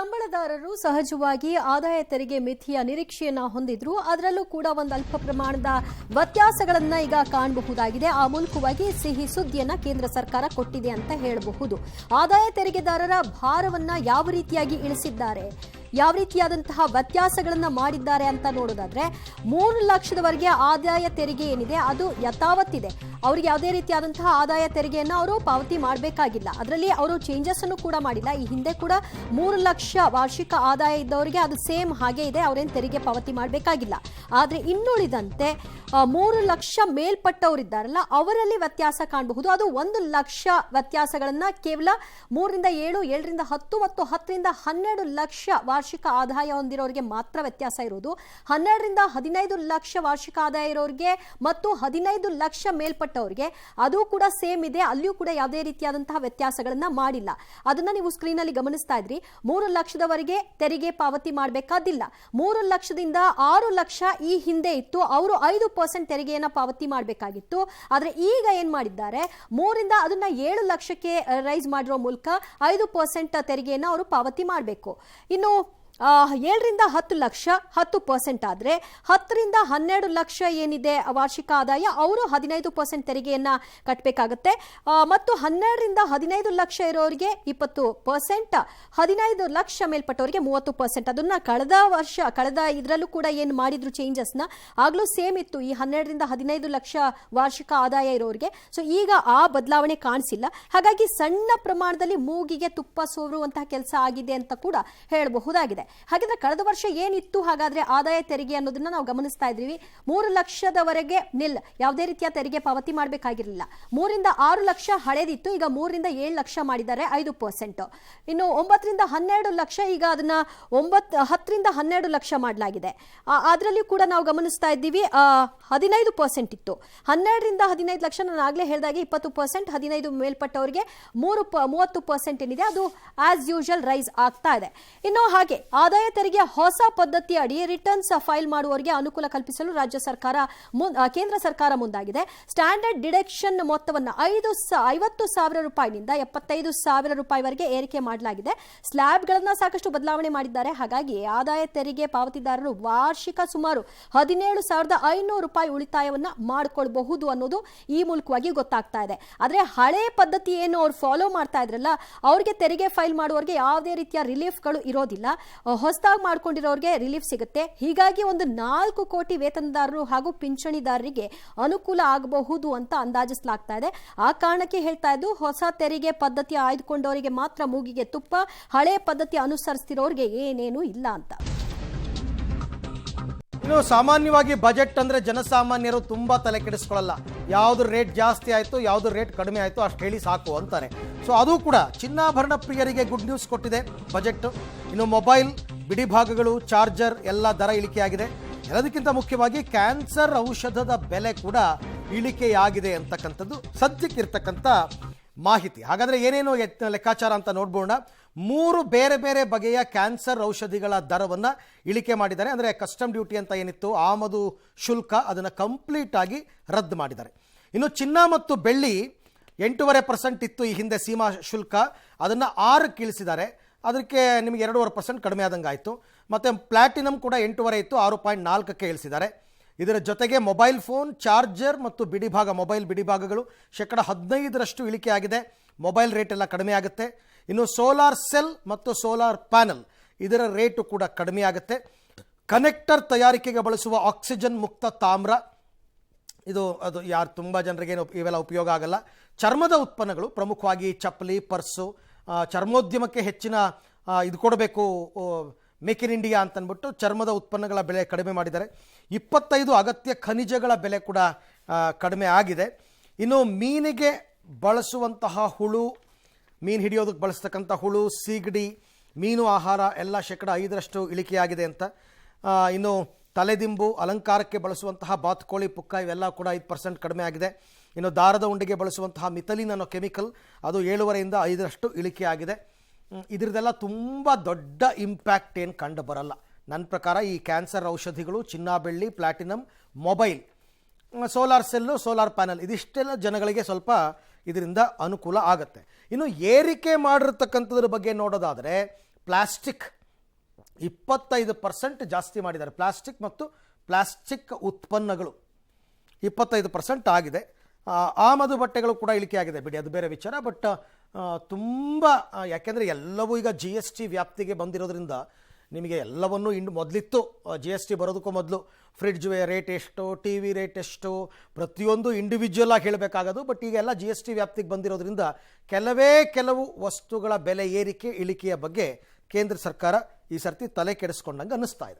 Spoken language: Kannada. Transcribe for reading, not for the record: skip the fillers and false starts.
ಸಂಬಳದಾರರು ಸಹಜವಾಗಿ ಆದಾಯ ತೆರಿಗೆ ಮಿತಿಯ ನಿರೀಕ್ಷೆಯನ್ನ ಹೊಂದಿದ್ರು. ಅದರಲ್ಲೂ ಕೂಡ ಒಂದು ಅಲ್ಪ ಪ್ರಮಾಣದ ವ್ಯತ್ಯಾಸಗಳನ್ನ ಈಗ ಕಾಣಬಹುದಾಗಿದೆ. ಆ ಮೂಲಕವಾಗಿ ಸಿಹಿ ಸುದ್ದಿಯನ್ನ ಕೇಂದ್ರ ಸರ್ಕಾರ ಕೊಟ್ಟಿದೆ ಅಂತ ಹೇಳಬಹುದು. ಆದಾಯ ತೆರಿಗೆದಾರರ ಭಾರವನ್ನ ಯಾವ ರೀತಿಯಾಗಿ ಇಳಿಸಿದ್ದಾರೆ, ಯಾವ ರೀತಿಯಾದಂತಹ ವ್ಯತ್ಯಾಸಗಳನ್ನ ಮಾಡಿದ್ದಾರೆ ಅಂತ ನೋಡೋದಾದ್ರೆ 3 ಲಕ್ಷದವರೆಗೆ ಆದಾಯ ತೆರಿಗೆ ಏನಿದೆ ಅದು ಯಥಾವತ್ತಿದೆ. ಅವ್ರಿಗೆ ಯಾವುದೇ ರೀತಿಯಾದಂತಹ ಆದಾಯ ತೆರಿಗೆಯನ್ನ ಅವರು ಪಾವತಿ ಮಾಡಬೇಕಾಗಿಲ್ಲ. ಅದರಲ್ಲಿ ಅವರು ಚೇಂಜಸ್ ಅನ್ನು ಕೂಡ ಮಾಡಿಲ್ಲ. ಈ ಹಿಂದೆ ಕೂಡ 3 ಲಕ್ಷ ವಾರ್ಷಿಕ ಆದಾಯ ಇದ್ದವರಿಗೆ ಅದು ಸೇಮ್ ಹಾಗೆ ಇದೆ, ಅವರೇನು ತೆರಿಗೆ ಪಾವತಿ ಮಾಡಬೇಕಾಗಿಲ್ಲ. ಆದರೆ ಇನ್ನುಳಿದಂತೆ 3 ಲಕ್ಷ ಮೇಲ್ಪಟ್ಟವರಿದ್ದಾರಲ್ಲ ಅವರಲ್ಲಿ ವ್ಯತ್ಯಾಸ ಕಾಣಬಹುದು. ಅದು 1 ಲಕ್ಷ ವ್ಯತ್ಯಾಸಗಳನ್ನ ಕೇವಲ 3 ರಿಂದ 7, 7 ರಿಂದ 10 ಮತ್ತು 10 ರಿಂದ 12 ಲಕ್ಷ ವಾರ್ಷಿಕ ಆದಾಯ ಹೊಂದಿರೋರಿಗೆ ಮಾತ್ರ ವ್ಯತ್ಯಾಸ ಇರುವುದು. 12 ರಿಂದ 15 ಲಕ್ಷ ವಾರ್ಷಿಕ ಆದಾಯ ಇರೋರಿಗೆ ಮತ್ತು 15 ಲಕ್ಷ ಮೇಲ್ಪಟ್ಟವರಿಗೆ ಅದು ಕೂಡ ಸೇಮ್ ಇದೆ. ಅಲ್ಲಿಯೂ ಕೂಡ ಯಾವುದೇ ರೀತಿಯಾದಂತಹ ವ್ಯತ್ಯಾಸಗಳನ್ನ ಮಾಡಿಲ್ಲ. ಅದನ್ನ ನೀವು ಸ್ಕ್ರೀನ್ ಅಲ್ಲಿ ಗಮನಿಸ್ತಾ ಇದ್ರಿ. 3 ಲಕ್ಷದವರೆಗೆ ತೆರಿಗೆ ಪಾವತಿ ಮಾಡಬೇಕಾದಿಲ್ಲ. 3 ಲಕ್ಷದಿಂದ 6 ಲಕ್ಷ ಈ ಹಿಂದೆ ಇತ್ತು, ಅವರು 5% ತೆರಿಗೆಯನ್ನ ಪಾವತಿ ಮಾಡಬೇಕಾಗಿತ್ತು. ಆದ್ರೆ ಈಗ ಏನ್ ಮಾಡಿದ್ದಾರೆ, 3 ರಿಂದ ಅದನ್ನ 7 ಲಕ್ಷಕ್ಕೆ ರೈಸ್ ಮಾಡಿರೋ ಮೂಲಕ 5% ತೆರಿಗೆಯನ್ನ ಅವರು ಪಾವತಿ ಮಾಡಬೇಕು. ಇನ್ನು 7 ರಿಂದ 10 ಲಕ್ಷ 10% ಆದರೆ 10 ರಿಂದ 12 ಲಕ್ಷ ಏನಿದೆ ವಾರ್ಷಿಕ ಆದಾಯ ಅವರು 15% ತೆರಿಗೆಯನ್ನ ಕಟ್ಟಬೇಕಾಗುತ್ತೆ. ಮತ್ತು 12 ರಿಂದ 15 ಲಕ್ಷ ಇರೋರಿಗೆ 20%, 15 ಲಕ್ಷ ಮೇಲ್ಪಟ್ಟವರಿಗೆ 30%. ಅದನ್ನ ಕಳೆದ ಇದರಲ್ಲೂ ಕೂಡ ಏನು ಮಾಡಿದ್ರು ಚೇಂಜಸ್ನ ಆಗ್ಲೂ ಸೇಮ್ ಇತ್ತು ಈ 12 ರಿಂದ 15 ಲಕ್ಷ ವಾರ್ಷಿಕ ಆದಾಯ ಇರೋರಿಗೆ. ಸೊ ಈಗ ಆ ಬದಲಾವಣೆ ಕಾಣಿಸಿಲ್ಲ. ಹಾಗಾಗಿ ಸಣ್ಣ ಪ್ರಮಾಣದಲ್ಲಿ ಮೂಗಿಗೆ ತುಪ್ಪ ಸೋರುವಂತಹ ಕೆಲಸ ಆಗಿದೆ ಅಂತ ಕೂಡ ಹೇಳಬಹುದಾಗಿದೆ. ಹಾಗಾದ್ರೆ ಕಳೆದ ವರ್ಷ ಏನಿತ್ತು ಹಾಗಾದ್ರೆ ಆದಾಯ ತೆರಿಗೆ ಅನ್ನೋದನ್ನ ನಾವು ಗಮನಿಸ್ತಾ ಇದ್ವಿ. 3 ಲಕ್ಷದವರೆಗೆ ನಿಲ್, ಯಾವುದೇ ರೀತಿಯ ತೆರಿಗೆ ಪಾವತಿ ಮಾಡಬೇಕಾಗಿರಲಿಲ್ಲ. 3 ರಿಂದ 6 ಲಕ್ಷ ಹಳೆದಿತ್ತು, ಈಗ 3 ರಿಂದ 7 ಲಕ್ಷ ಮಾಡಿದ್ದಾರೆ 5%. ಇನ್ನು 9 ರಿಂದ 12 ಲಕ್ಷ ಈಗ ಅದನ್ನ 10 ರಿಂದ 12 ಲಕ್ಷ ಮಾಡಲಾಗಿದೆ. ಅದರಲ್ಲಿ ಕೂಡ ನಾವು ಗಮನಿಸ್ತಾ ಇದ್ದೀವಿ 15% ಇತ್ತು. 12 ರಿಂದ 15 ಲಕ್ಷ ನಾನು ಆಗ್ಲೇ ಹೇಳಿದಾಗೆ 20%, 15 ಮೇಲ್ಪಟ್ಟವರಿಗೆ 30% ಏನಿದೆ ಅದು ಆಸ್ ಯೂಶುವಲ್ ರೈಸ್ ಆಗ್ತಾ ಇದೆ. ಇನ್ನು ಹಾಗೆ ಆದಾಯ ತೆರಿಗೆ ಹೊಸ ಪದ್ಧತಿ ಅಡಿ ರಿಟರ್ನ್ಸ್ ಫೈಲ್ ಮಾಡುವವರಿಗೆ ಅನುಕೂಲ ಕಲ್ಪಿಸಲು ಕೇಂದ್ರ ಸರ್ಕಾರ ಮುಂದಾಗಿದೆ. ಸ್ಟ್ಯಾಂಡರ್ಡ್ ಡಿಡಕ್ಷನ್ ಮೊತ್ತವನ್ನು 50,000 ರೂಪಾಯಿನಿಂದ 75,000 ರೂಪಾಯಿವರೆಗೆ ಏರಿಕೆ ಮಾಡಲಾಗಿದೆ. ಸ್ಲ್ಯಾಬ್ಗಳನ್ನ ಸಾಕಷ್ಟು ಬದಲಾವಣೆ ಮಾಡಿದ್ದಾರೆ. ಹಾಗಾಗಿ ಆದಾಯ ತೆರಿಗೆ ಪಾವತಿದಾರರು ವಾರ್ಷಿಕ ಸುಮಾರು 17,500 ರೂಪಾಯಿ ಉಳಿತಾಯವನ್ನ ಮಾಡಿಕೊಳ್ಳಬಹುದು ಅನ್ನೋದು ಈ ಮೂಲಕವಾಗಿ ಗೊತ್ತಾಗ್ತಾ ಇದೆ. ಆದ್ರೆ ಹಳೆ ಪದ್ಧತಿ ಏನು ಅವ್ರು ಫಾಲೋ ಮಾಡ್ತಾ ಇದ್ರಲ್ಲ ಅವ್ರಿಗೆ ತೆರಿಗೆ ಫೈಲ್ ಮಾಡುವವರಿಗೆ ಯಾವುದೇ ರೀತಿಯ ರಿಲೀಫ್ಗಳು ಇರೋದಿಲ್ಲ. ಹೊಸದಾಗಿ ಮಾಡ್ಕೊಂಡಿರೋರಿಗೆ ರಿಲೀಫ್ ಸಿಗುತ್ತೆ. ಹೀಗಾಗಿ ಒಂದು 4 ಕೋಟಿ ವೇತನದಾರರು ಹಾಗೂ ಪಿಂಚಣಿದಾರರಿಗೆ ಅನುಕೂಲ ಆಗಬಹುದು ಅಂತ ಅಂದಾಜಿಸಲಾಗ್ತಾ ಇದೆ. ಆ ಕಾರಣಕ್ಕೆ ಹೇಳ್ತಾ ಇದ್ದು ಹೊಸ ತೆರಿಗೆ ಪದ್ಧತಿ ಆಯ್ದುಕೊಂಡವರಿಗೆ ಮಾತ್ರ ಮೂಗಿಗೆ ತುಪ್ಪ, ಹಳೆ ಪದ್ಧತಿ ಅನುಸರಿಸ್ತಿರೋರಿಗೆ ಏನೇನು ಇಲ್ಲ ಅಂತ. ಇನ್ನು ಸಾಮಾನ್ಯವಾಗಿ ಬಜೆಟ್ ಅಂದ್ರೆ ಜನಸಾಮಾನ್ಯರು ತುಂಬಾ ತಲೆ ಕೆಡಿಸ್ಕೊಳ್ಳಲ್ಲ. ಯಾವ್ದು ರೇಟ್ ಜಾಸ್ತಿ ಆಯ್ತು, ಯಾವ್ದು ರೇಟ್ ಕಡಿಮೆ ಆಯ್ತು ಅಷ್ಟು ಹೇಳಿ ಸಾಕು ಅಂತಾರೆ. ಸೊ ಅದು ಕೂಡ ಚಿನ್ನಾಭರಣ ಪ್ರಿಯರಿಗೆ ಗುಡ್ ನ್ಯೂಸ್ ಕೊಟ್ಟಿದೆ ಬಜೆಟ್. ಇನ್ನು ಮೊಬೈಲ್, ಬಿಡಿಭಾಗಗಳು, ಚಾರ್ಜರ್ ಎಲ್ಲ ದರ ಇಳಿಕೆಯಾಗಿದೆ. ಎಲ್ಲದಕ್ಕಿಂತ ಮುಖ್ಯವಾಗಿ ಕ್ಯಾನ್ಸರ್ ಔಷಧದ ಬೆಲೆ ಕೂಡ ಇಳಿಕೆಯಾಗಿದೆ ಅಂತಕ್ಕಂಥದ್ದು ಸದ್ಯಕ್ಕಿರ್ತಕ್ಕಂಥ ಮಾಹಿತಿ. ಹಾಗಾದ್ರೆ ಏನೇನು ಲೆಕ್ಕಾಚಾರ ಅಂತ ನೋಡ್ಬೋಣ. 3 ಬೇರೆ ಬೇರೆ ಬಗೆಯ ಕ್ಯಾನ್ಸರ್ ಔಷಧಿಗಳ ದರವನ್ನು ಇಳಿಕೆ ಮಾಡಿದ್ದಾರೆ. ಅಂದರೆ ಕಸ್ಟಮ್ ಡ್ಯೂಟಿ ಅಂತ ಏನಿತ್ತು ಆಮದು ಶುಲ್ಕ ಅದನ್ನು ಕಂಪ್ಲೀಟ್ ಆಗಿ ರದ್ದು ಮಾಡಿದ್ದಾರೆ. ಇನ್ನು ಚಿನ್ನ ಮತ್ತು ಬೆಳ್ಳಿ 8.5% ಇತ್ತು ಈ ಹಿಂದೆ ಸೀಮಾ ಶುಲ್ಕ, ಅದನ್ನು 6ಕ್ಕೆ ಇಳಿಸಿದ್ದಾರೆ. ಅದಕ್ಕೆ ನಿಮಗೆ 2.5% ಕಡಿಮೆ ಆದಂಗೆ ಆಯಿತು. ಮತ್ತು ಪ್ಲಾಟಿನಮ್ ಕೂಡ 8.5 ಇತ್ತು, 6.4ಕ್ಕೆ ಇಳಿಸಿದ್ದಾರೆ. ಇದರ ಜೊತೆಗೆ ಮೊಬೈಲ್ ಫೋನ್, ಚಾರ್ಜರ್ ಮತ್ತು ಬಿಡಿಭಾಗ, ಮೊಬೈಲ್ ಬಿಡಿಭಾಗಗಳು 15% ಇಳಿಕೆಯಾಗಿದೆ. ಮೊಬೈಲ್ ರೇಟ್ ಎಲ್ಲ ಕಡಿಮೆ ಆಗುತ್ತೆ. ಇನ್ನು ಸೋಲಾರ್ ಸೆಲ್ ಮತ್ತು ಸೋಲಾರ್ ಪ್ಯಾನಲ್ ಇದರ ರೇಟು ಕೂಡ ಕಡಿಮೆ ಆಗುತ್ತೆ. ಕನೆಕ್ಟರ್ ತಯಾರಿಕೆಗೆ ಬಳಸುವ ಆಕ್ಸಿಜನ್ ಮುಕ್ತ ತಾಮ್ರ ಅದು ಯಾರು ತುಂಬ ಜನರಿಗೆ ಇವೆಲ್ಲ ಉಪಯೋಗ ಆಗಲ್ಲ. ಚರ್ಮದ ಉತ್ಪನ್ನಗಳು ಪ್ರಮುಖವಾಗಿ ಚಪ್ಪಲಿ, ಪರ್ಸು, ಚರ್ಮೋದ್ಯಮಕ್ಕೆ ಹೆಚ್ಚಿನ ಇದು ಕೊಡಬೇಕು ಮೇಕ್ ಇನ್ ಇಂಡಿಯಾ ಅಂತಂದ್ಬಿಟ್ಟು ಚರ್ಮದ ಉತ್ಪನ್ನಗಳ ಬೆಲೆ ಕಡಿಮೆ ಮಾಡಿದ್ದಾರೆ. 25 ಅಗತ್ಯ ಖನಿಜಗಳ ಬೆಲೆ ಕೂಡ ಕಡಿಮೆ ಆಗಿದೆ. ಇನ್ನು ಮೀನಿಗೆ ಬಳಸುವಂತಹ ಹುಳು, ಮೀನು ಹಿಡಿಯೋದಕ್ಕೆ ಬಳಸ್ತಕ್ಕಂಥ ಹುಳು, ಸೀಗಡಿ, ಮೀನು ಆಹಾರ ಎಲ್ಲ 5% ಇಳಿಕೆಯಾಗಿದೆ ಅಂತ. ಇನ್ನು ತಲೆದಿಂಬು, ಅಲಂಕಾರಕ್ಕೆ ಬಳಸುವಂತಹ ಬಾತುಕೋಳಿ, ಪುಕ್ಕ ಇವೆಲ್ಲ ಕೂಡ 5% ಕಡಿಮೆ ಆಗಿದೆ. ಇನ್ನು ದಾರದ ಉಂಡೆಗೆ ಬಳಸುವಂತಹ ಮಿಥಲಿನ್ ಅನ್ನೋ ಕೆಮಿಕಲ್ ಅದು 7.5% 5% ಇಳಿಕೆಯಾಗಿದೆ. ಇದರದೆಲ್ಲ ತುಂಬ ದೊಡ್ಡ ಇಂಪ್ಯಾಕ್ಟ್ ಏನು ಕಂಡು ಬರಲ್ಲ ನನ್ನ ಪ್ರಕಾರ. ಈ ಕ್ಯಾನ್ಸರ್ ಔಷಧಿಗಳು, ಚಿನ್ನ, ಬೆಳ್ಳಿ, platinum, mobile, solar cell, solar panel ಇದಿಷ್ಟೆಲ್ಲ ಜನಗಳಿಗೆ ಸ್ವಲ್ಪ ಇದರಿಂದ ಅನುಕೂಲ ಆಗುತ್ತೆ. ಇನ್ನು ಏರಿಕೆ ಮಾಡಿರ್ತಕ್ಕಂಥದ್ರ ಬಗ್ಗೆ ನೋಡೋದಾದರೆ ಪ್ಲಾಸ್ಟಿಕ್ 25% ಜಾಸ್ತಿ ಮಾಡಿದ್ದಾರೆ. ಪ್ಲಾಸ್ಟಿಕ್ ಮತ್ತು ಪ್ಲಾಸ್ಟಿಕ್ ಉತ್ಪನ್ನಗಳು 25% ಆಗಿದೆ. ಆಮದು ಬಟ್ಟೆಗಳು ಕೂಡ ಇಳಿಕೆ ಆಗಿದೆ ಬಿಡಿ, ಅದು ಬೇರೆ ವಿಚಾರ. ಬಟ್ ತುಂಬ ಯಾಕೆಂದರೆ ಎಲ್ಲವೂ ಈಗ GST ವ್ಯಾಪ್ತಿಗೆ ಬಂದಿರೋದ್ರಿಂದ ನಿಮಗೆ ಎಲ್ಲವನ್ನೂ ಮೊದಲಿತ್ತು GST ಬರೋದಕ್ಕೂ ಮೊದಲು ಫ್ರಿಡ್ಜ್ ರೇಟ್ ಎಷ್ಟು, TV ರೇಟ್ ಎಷ್ಟು, ಪ್ರತಿಯೊಂದು ಇಂಡಿವಿಜುವಲ್ ಆಗಿ ಹೇಳಬೇಕಾಗೋದು. ಬಟ್ ಈಗೆಲ್ಲ GST ವ್ಯಾಪ್ತಿಗೆ ಬಂದಿರೋದ್ರಿಂದ ಕೆಲವು ವಸ್ತುಗಳ ಬೆಲೆ ಏರಿಕೆ ಇಳಿಕೆಯ ಬಗ್ಗೆ ಕೇಂದ್ರ ಸರ್ಕಾರ ಈ ಸರ್ತಿ ತಲೆ ಕೆಡಿಸ್ಕೊಂಡಂಗೆ ಅನ್ನಿಸ್ತಾ ಇದೆ.